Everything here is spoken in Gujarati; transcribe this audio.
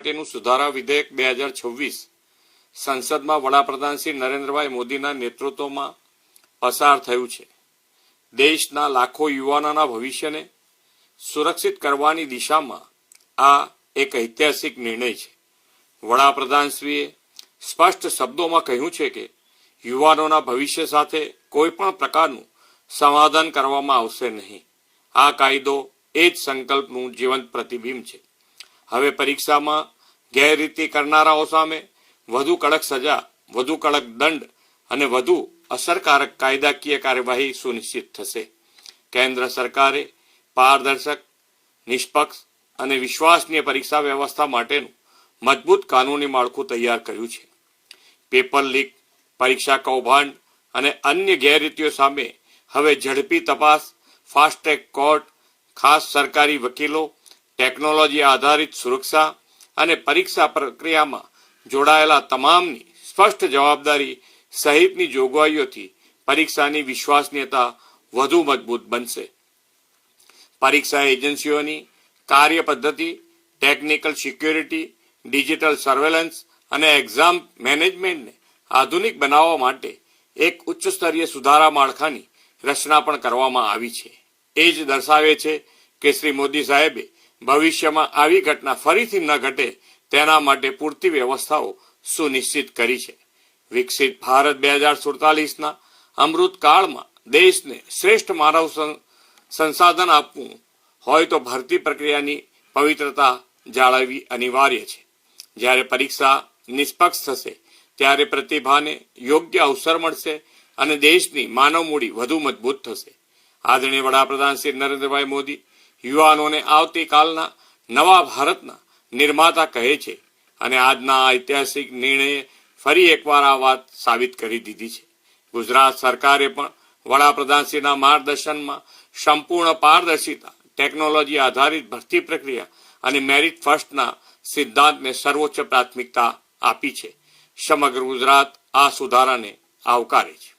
માટેનું સુધારા વિધેયક 2026 સંસદમાં વડાપ્રધાન શ્રી નરેન્દ્રભાઈ મોદીના નેતૃત્વમાં પસાર થયું છે. દેશના લાખો યુવાનોના ભવિષ્યને સુરક્ષિત કરવાની દિશામાં આ એક ઐતિહાસિક નિર્ણય છે. વડાપ્રધાનશ્રીએ સ્પષ્ટ શબ્દોમાં કહ્યું છે કે યુવાનોના ભવિષ્ય સાથે કોઈ પણ પ્રકારનું સમાધાન કરવામાં આવશે નહીં. આ કાયદો એ જ સંકલ્પનું જીવંત પ્રતિબિંબ છે. હવે પરીક્ષામાં ગેરરીતિ કરનારાઓ સામે વધુ કડક સજા, વધુ કડક દંડ અને વધુ અસરકારક કાયદાકીય કાર્યવાહી સુનિશ્ચિત થશે. કેન્દ્ર સરકારે પારદર્શક, નિષ્પક્ષ અને વિશ્વસનીય પરીક્ષા વ્યવસ્થા માટેનું મજબૂત કાનૂની માળખું તૈયાર કર્યું છે. પેપર લીક, પરીક્ષા કૌભાંડ અને અન્ય ગેરરીતિઓ સામે હવે ઝડપી તપાસ, ફાસ્ટ ટ્રેક કોર્ટ, ખાસ સરકારી વકીલો, ટેકનોલોજી આધારિત સુરક્ષા અને પરીક્ષા પ્રક્રિયામાં જોડાયેલા તમામની સ્પષ્ટ જવાબદારી સહિતની જોગવાઈઓથી પરીક્ષાની વિશ્વસનીયતા વધુ મજબૂત બનશે. પરીક્ષા એજન્સીઓની કાર્ય પદ્ધતિ, ટેકનિકલ સિક્યોરિટી, ડિજિટલ સર્વેલન્સ અને એક્ઝામ મેનેજમેન્ટને આધુનિક બનાવવા માટે એક ઉચ્ચ સ્તરીય સુધારા માળખાની રચના પણ કરવામાં આવી છે. એ જ દર્શાવે છે કે શ્રી મોદી સાહેબે ભવિષ્યમાં આવી ઘટના ફરીથી ન ઘટે તેના માટે પૂરતી વ્યવસ્થાઓ સુનિશ્ચિત કરી છે. વિકસિત ભારત 2047ના અમૃતકાળમાં દેશને શ્રેષ્ઠ માનવ સંસાધન આપવું હોય તો ભરતી પ્રક્રિયાની પવિત્રતા જાળવવી અનિવાર્ય છે. જ્યારે પરીક્ષા નિષ્પક્ષ થશે ત્યારે પ્રતિભાને યોગ્ય અવસર મળશે અને દેશની માનવ મૂડી વધુ મજબૂત થશે. આદરણીય વડાપ્રધાન શ્રી નરેન્દ્રભાઈ મોદી યુવાનોને આવતીકાલના નવા ભારતના નિર્માતા કહે છે અને આજના ઐતિહાસિક નિર્ણયે ફરી એકવાર આ વાત સાબિત કરી દીધી છે. ગુજરાત સરકારે પણ વડાપ્રધાનશ્રીના માર્ગદર્શનમાં સંપૂર્ણ પારદર્શિતા, ટેકનોલોજી આધારિત ભરતી પ્રક્રિયા અને મેરિટ ફર્સ્ટના સિદ્ધાંતને સર્વોચ્ચ પ્રાથમિકતા આપી છે. સમગ્ર ગુજરાત આ સુધારાને આવકારે છે.